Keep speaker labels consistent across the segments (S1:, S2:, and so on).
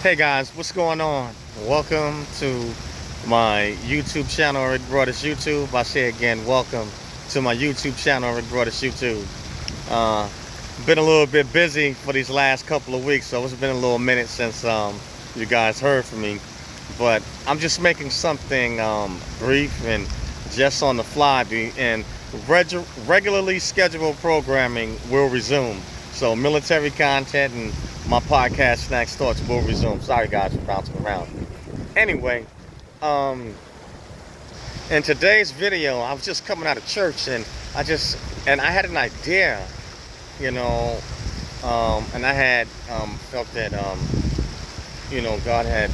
S1: Hey guys, what's going on? Welcome to my YouTube channel, Rick Broadus YouTube. I say again, welcome to my YouTube channel, Rick Broadus YouTube. Uh, been a little bit busy for these last couple of weeks, so it's been a little minute since you guys heard from me. But I'm just making something brief and just on the fly, and regularly scheduled programming will resume. So military content and my podcast Snacks Thoughts will resume. Sorry guys for bouncing around. Anyway, um, in today's video, I was just coming out of church and I had an idea, you know, and I had felt that God had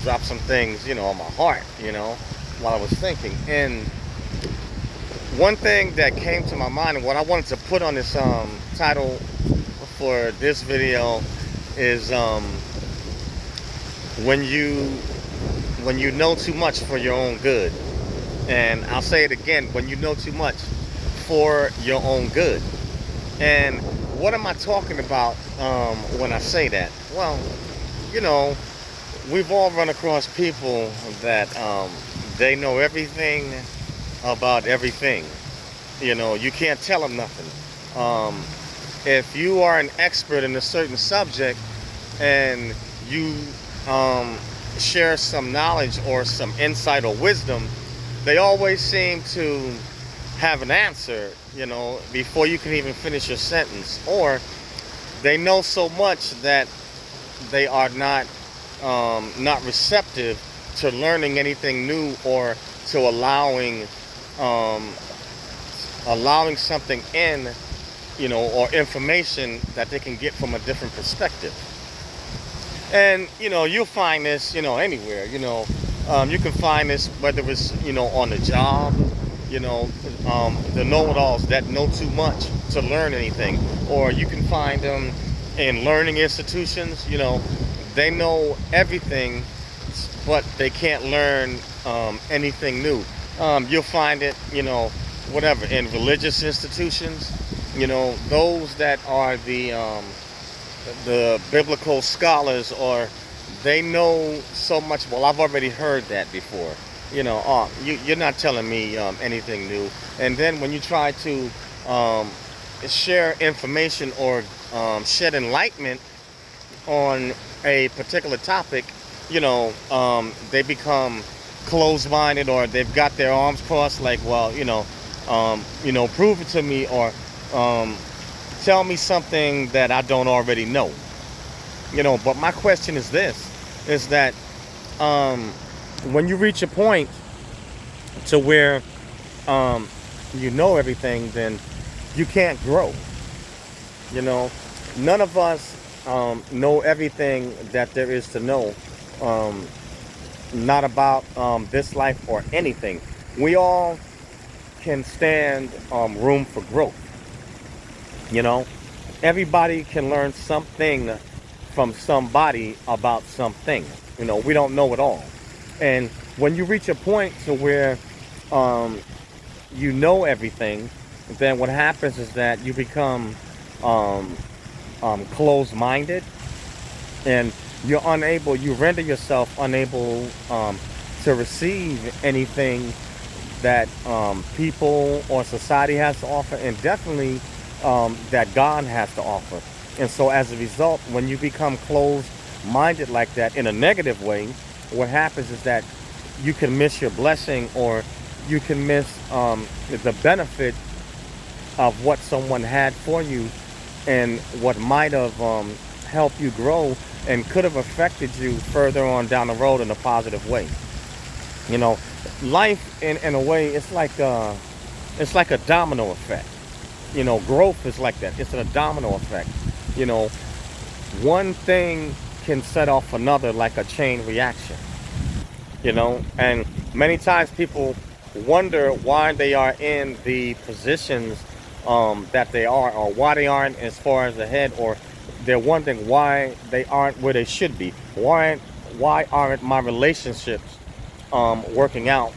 S1: dropped some things, on my heart, while I was thinking. And one thing that came to my mind and what I wanted to put on this title for this video is when you know too much for your own good. And I'll say it again, when you know too much for your own good. And what am I talking about when I say that? Well, we've all run across people that they know everything about everything. You can't tell them nothing. If you are an expert in a certain subject and you share some knowledge or some insight or wisdom, they always seem to have an answer, before you can even finish your sentence. Or they know so much that they are not receptive to learning anything new or to allowing something in, or information that they can get from a different perspective. And, you'll find this, anywhere, you can find this whether it's, on the job, the know-it-alls that know too much to learn anything. Or you can find them in learning institutions, they know everything, but they can't learn anything new. You'll find it, whatever, in religious institutions, those that are the biblical scholars, or they know so much. Well, I've already heard that before. You're not telling me anything new. And then when you try to share information or shed enlightenment on a particular topic, they become closed-minded, or they've got their arms crossed, like, well, prove it to me, or tell me something that I don't already know. But my question is this, is that when you reach a point to where you know everything, then you can't grow. None of us know everything that there is to know, not about this life or anything. We all can stand room for growth. Everybody can learn something from somebody about something. We don't know it all. And when you reach a point to where you know everything, then what happens is that you become closed-minded, and you render yourself unable to receive anything that people or society has to offer, and definitely that God has to offer. And so as a result, when you become closed-minded like that in a negative way, what happens is that you can miss your blessing, or you can miss the benefit of what someone had for you, and what might have helped you grow and could have affected you further on down the road in a positive way. Life in a way, it's like a domino effect. Growth is like that. It's a domino effect. One thing can set off another, like a chain reaction. And many times people wonder why they are in the positions that they are, or why they aren't as far as ahead, or they're wondering why they aren't where they should be. Why aren't my relationships working out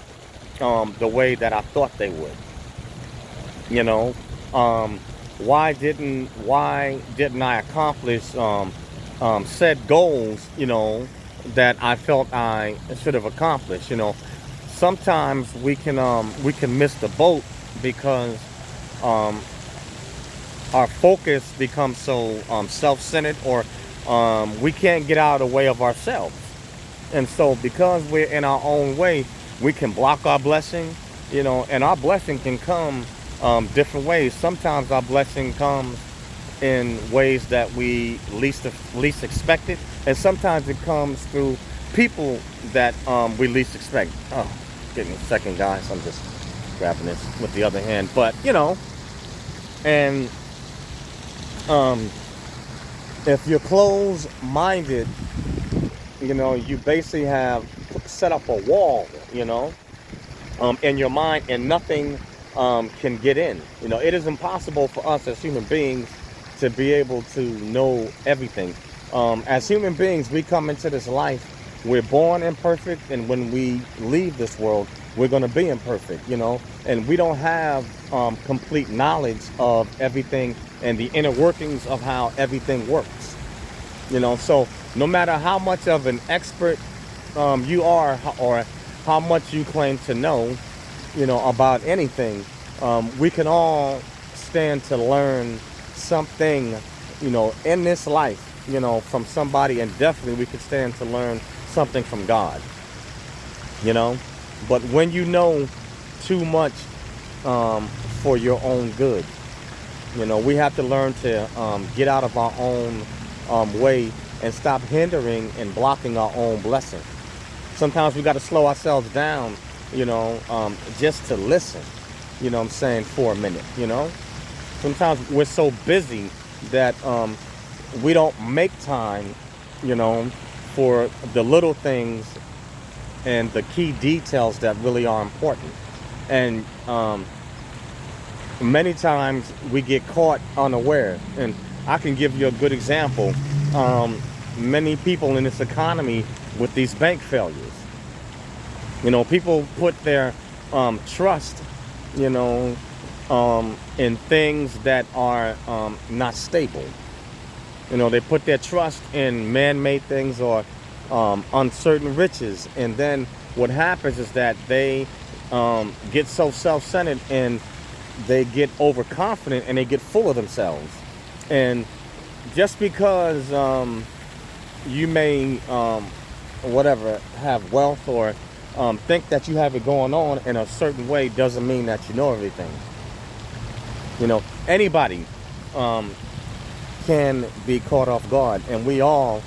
S1: the way that I thought they would? Why didn't I accomplish set goals, that I felt I should have accomplished. Sometimes we can miss the boat because um, our focus becomes so self-centered, or we can't get out of the way of ourselves. And so because we're in our own way, we can block our blessing, and our blessing can come different ways. Sometimes our blessing comes in ways that we least expect it, and sometimes it comes through people that we least expect. Oh, give me a second, guys. I'm just grabbing this with the other hand. But and um, if you're closed-minded, you basically have set up a wall, in your mind, and nothing can get in. It is impossible for us as human beings to be able to know everything. As human beings, we come into this life, we're born imperfect, and when we leave this world, we're going to be imperfect, and we don't have complete knowledge of everything and the inner workings of how everything works. So no matter how much of an expert you are, or how much you claim to know, about anything, we can all stand to learn something, in this life, from somebody, and definitely we could stand to learn something from God, But when you know too much for your own good, we have to learn to get out of our own way and stop hindering and blocking our own blessing. Sometimes we got to slow ourselves down, just to listen, for a minute, Sometimes we're so busy that we don't make time, for the little things and the key details that really are important. And many times we get caught unaware. And I can give you a good example. Many people in this economy with these bank failures, people put their trust, in things that are not stable. They put their trust in man-made things or uncertain riches. And then what happens is that they get so self-centered, and they get overconfident, and they get full of themselves. And just because you may have wealth, or think that you have it going on in a certain way, doesn't mean that you know everything. Anybody can be caught off guard, and we all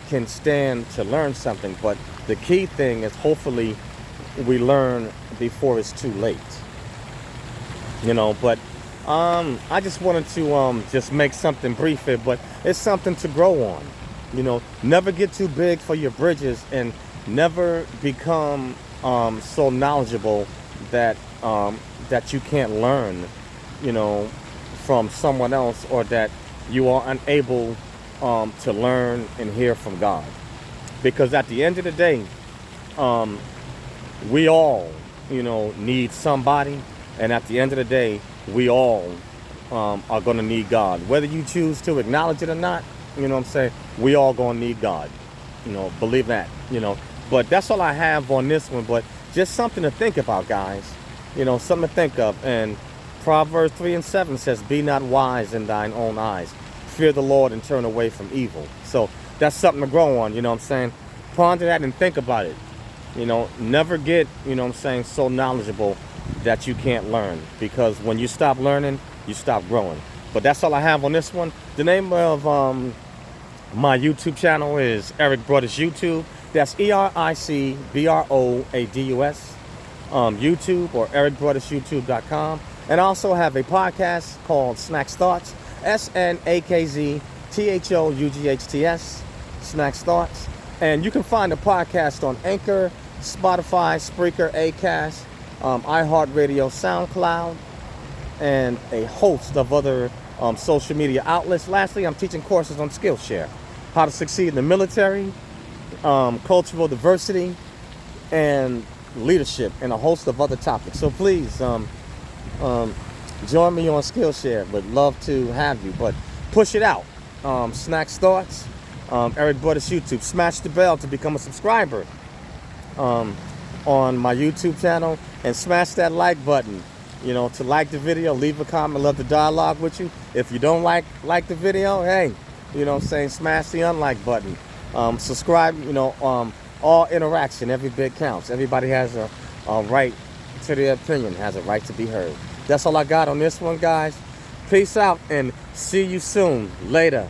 S1: can stand to learn something. But the key thing is, hopefully we learn before it's too late. But I just wanted to just make something brief here, but it's something to grow on. Never get too big for your bridges, and never become so knowledgeable that that you can't learn, from someone else, or that you are unable to learn and hear from God. Because at the end of the day, we all, need somebody, and at the end of the day, we all are going to need God. Whether you choose to acknowledge it or not, we all going to need God. Believe that, But that's all I have on this one. But just something to think about, guys. Something to think of. And Proverbs 3:7 says, "Be not wise in thine own eyes. Fear the Lord and turn away from evil." So that's something to grow on, Ponder that and think about it. Never get, so knowledgeable that you can't learn. Because when you stop learning, you stop growing. But that's all I have on this one. The name of my YouTube channel is Eric Brothers YouTube. That's EricBroadus, YouTube, or ericbrothersyoutube.com. And I also have a podcast called Snacks Thoughts, SNAKZTHOUGHTS, Snacks Thoughts. And you can find the podcast on Anchor, Spotify, Spreaker, Acast, iHeartRadio, SoundCloud, and a host of other social media outlets. Lastly, I'm teaching courses on Skillshare, how to succeed in the military, cultural diversity, and leadership, and a host of other topics. So please join me on Skillshare. Would love to have you, but push it out. Snacks Thoughts. Eric Butters YouTube. Smash the bell to become a subscriber on my YouTube channel, and smash that like button. You know, to like the video, leave a comment, love to dialogue with you. If you don't like the video, hey, you know what I'm saying, smash the unlike button. Subscribe, you know, all interaction, every bit counts. Everybody has a right to their opinion, has a right to be heard. That's all I got on this one, guys. Peace out and see you soon. Later.